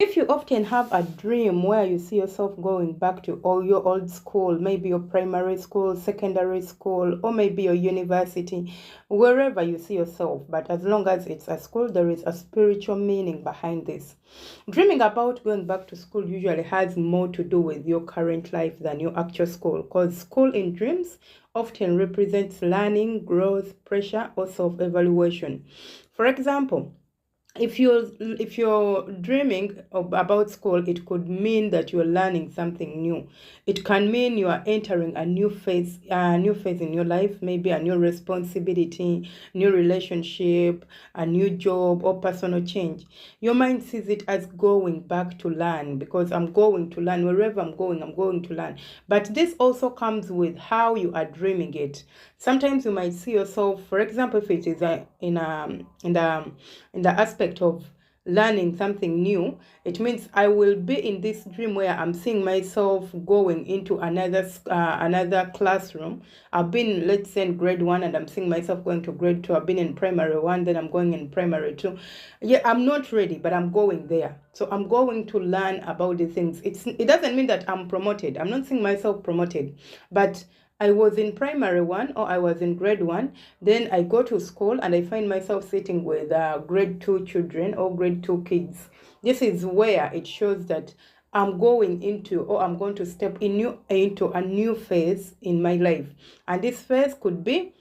If you often have a dream where you see yourself going back to all your old school, maybe your primary school, secondary school, or maybe your university, wherever you see yourself, but as long as it's a school, there is a spiritual meaning behind this. Dreaming about going back to school usually has more to do with your current life than your actual school, because school in dreams often represents learning, growth, pressure, or self-evaluation. For example, if you're dreaming about school, it could mean that you're learning something new. It can mean you are entering a new phase in your life, maybe a new responsibility, new relationship, a new job, or personal change. Your mind sees it as going back to learn, because I'm going to learn. Wherever I'm going to learn. But this also comes with how you are dreaming it. Sometimes you might see yourself, for example, if it is in the aspect of learning something new, it means I will be in this dream where I'm seeing myself going into another classroom. I've been, let's say, in grade 1, and I'm seeing myself going to grade 2. I've been in primary 1, then I'm going in primary 2. Yeah, I'm not ready, but I'm going there. So I'm going to learn about the things. It doesn't mean that I'm promoted. I'm not seeing myself promoted, but I was in primary 1, or I was in grade 1. Then I go to school and I find myself sitting with grade 2 children or grade 2 kids. This is where it shows that I'm going into, or I'm going to step into a new phase in my life. And this phase could be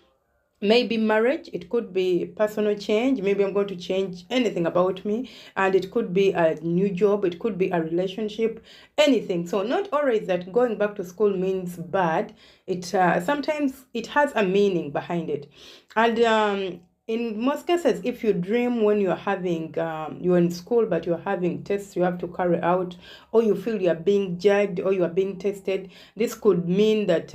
maybe marriage, it could be personal change, maybe I'm going to change anything about me, and it could be a new job, it could be a relationship, anything. So not always that going back to school means bad. It sometimes it has a meaning behind it. And in most cases, if you dream when you're in school, but you're having tests you have to carry out, or you feel you're being judged or you are being tested, this could mean that,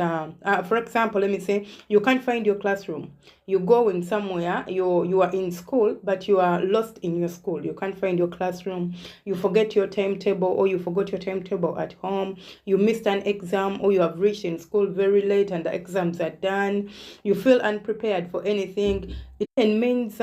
for example, let me say, you can't find your classroom. You go in somewhere, you are in school, but you are lost in your school. You can't find your classroom. You forget your timetable, or you forgot your timetable at home. You missed an exam, or you have reached in school very late and the exams are done. You feel unprepared for anything. It means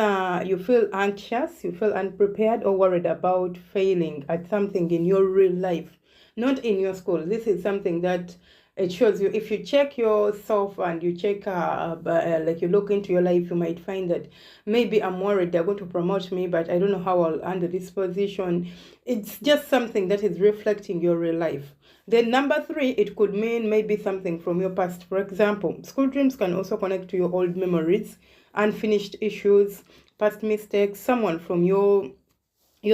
you feel anxious, you feel unprepared, or worried about failing at something in your real life, not in your school. This is something that it shows you. If you check yourself and you check, like you look into your life, you might find that maybe I'm worried they're going to promote me, but I don't know how I'll handle this position. It's just something that is reflecting your real life. Then number 3, it could mean maybe something from your past. For example, school dreams can also connect to your old memories, unfinished issues, past mistakes, someone from your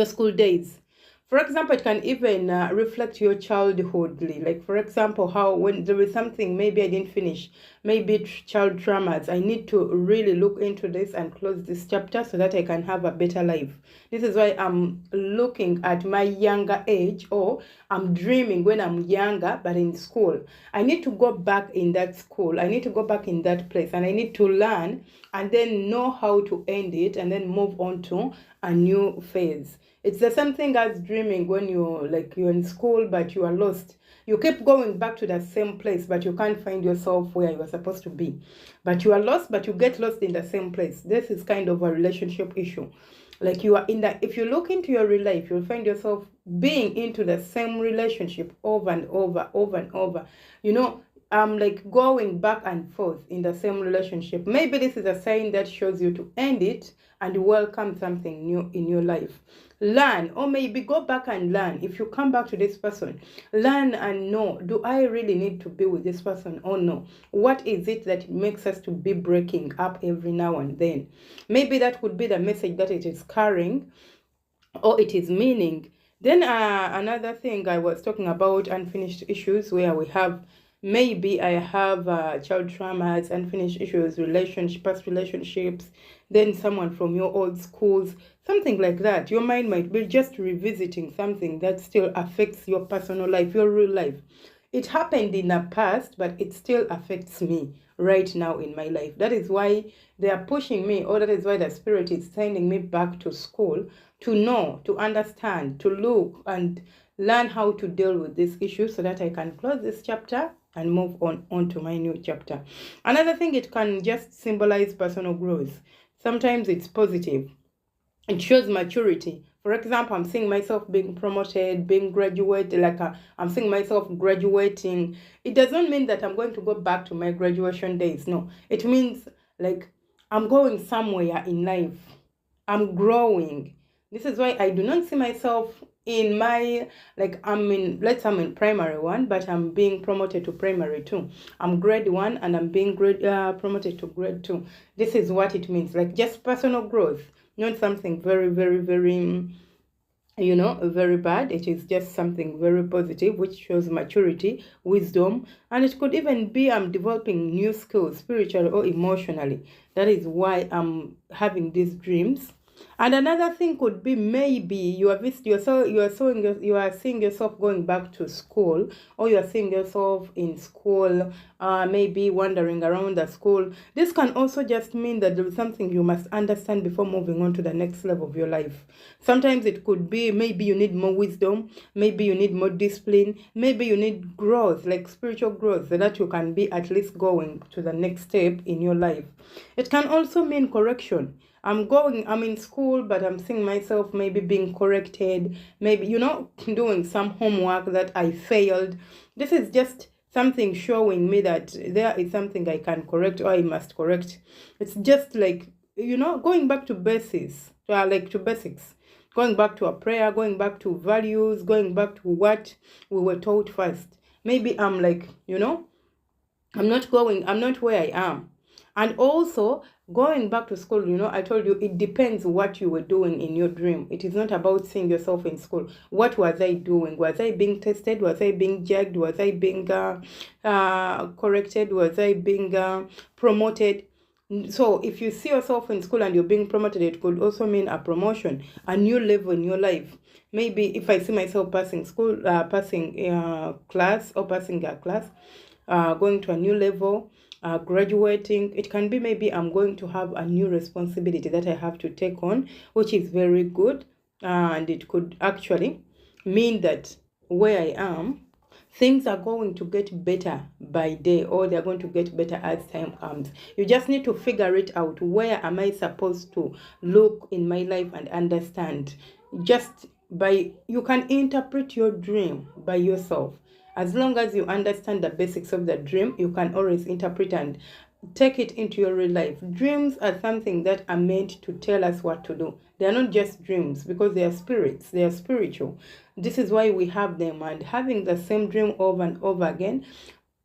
school days. For example, it can even reflect your childhood. Like, for example, how when there is something maybe I didn't finish, maybe child traumas, I need to really look into this and close this chapter so that I can have a better life. This is why I'm looking at my younger age, or I'm dreaming when I'm younger, but in school. I need to go back in that school. I need to go back in that place, and I need to learn and then know how to end it and then move on to a new phase. It's the same thing as dreaming when you're in school, but you are lost. You keep going back to the same place, but you can't find yourself where you are supposed to be. But you are lost, but you get lost in the same place. This is kind of a relationship issue. Like, you are in that. If you look into your real life, you'll find yourself being into the same relationship over and over, over and over. Like going back and forth in the same relationship. Maybe this is a sign that shows you to end it and welcome something new in your life. Learn, or maybe go back and learn. If you come back to this person, learn and know, do I really need to be with this person or no? What is it that makes us to be breaking up every now and then? Maybe that would be the message that it is carrying, or it is meaning. Then another thing I was talking about, unfinished issues, where we have, maybe I have child traumas, unfinished issues, past relationships, then someone from your old schools, something like that. Your mind might be just revisiting something that still affects your personal life, your real life. It happened in the past, but it still affects me right now in my life. That is why they are pushing me, or that is why the Spirit is sending me back to school to know, to understand, to look and learn how to deal with this issue so that I can close this chapter and move on to my new chapter. Another thing, it can just symbolize personal growth. Sometimes it's positive. It shows maturity. For example, I'm seeing myself being promoted, being graduated, like I'm seeing myself graduating. It doesn't mean that I'm going to go back to my graduation days. No, it means like I'm going somewhere in life. I'm growing. This is why I do not see myself in my, like I'm in primary one, but I'm being promoted to primary two. I'm grade one and I'm being promoted to grade two. This is what it means, like just personal growth, not something very, very, very, very bad. It is just something very positive, which shows maturity, wisdom, and it could even be I'm developing new skills, spiritually or emotionally. That is why I'm having these dreams. And another thing could be maybe you are seeing yourself going back to school, or you are seeing yourself in school, maybe wandering around the school. This can also just mean that there is something you must understand before moving on to the next level of your life. Sometimes it could be maybe you need more wisdom, maybe you need more discipline, maybe you need growth, like spiritual growth, so that you can be at least going to the next step in your life. It can also mean correction. I'm in school, but I'm seeing myself maybe being corrected, maybe, doing some homework that I failed. This is just something showing me that there is something I can correct or I must correct. It's just like, going back to basics, to basics, going back to a prayer, going back to values, going back to what we were taught first. Maybe I'm like, I'm not where I am. And also, going back to school, I told you it depends what you were doing in your dream. It is not about seeing yourself in school. What was I doing? Was I being tested? Was I being judged? Was I being corrected? Was I being promoted? So if you see yourself in school and you're being promoted, it could also mean a promotion, a new level in your life. Maybe if I see myself passing class or passing a class, going to a new level, graduating. It can be maybe I'm going to have a new responsibility that I have to take on, which is very good. And it could actually mean that where I am, things are going to get better by day, or they're going to get better as time comes. You just need to figure it out. Where am I supposed to look in my life and understand? You can interpret your dream by yourself. As long as you understand the basics of the dream, you can always interpret and take it into your real life. Dreams are something that are meant to tell us what to do. They are not just dreams, because they are spirits, they are spiritual. This is why we have them, and having the same dream over and over again.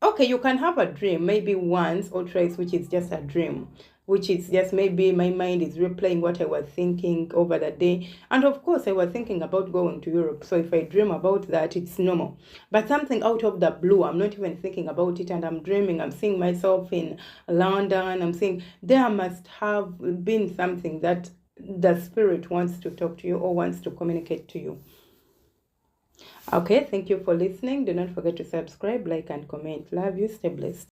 Okay, you can have a dream maybe once or twice, which is just a dream, which is just maybe my mind is replaying what I was thinking over the day. And of course, I was thinking about going to Europe. So if I dream about that, it's normal. But something out of the blue, I'm not even thinking about it, and I'm dreaming, I'm seeing myself in London, I'm seeing there must have been something that the spirit wants to talk to you or wants to communicate to you. Okay, thank you for listening. Do not forget to subscribe, like, and comment. Love you. Stay blessed.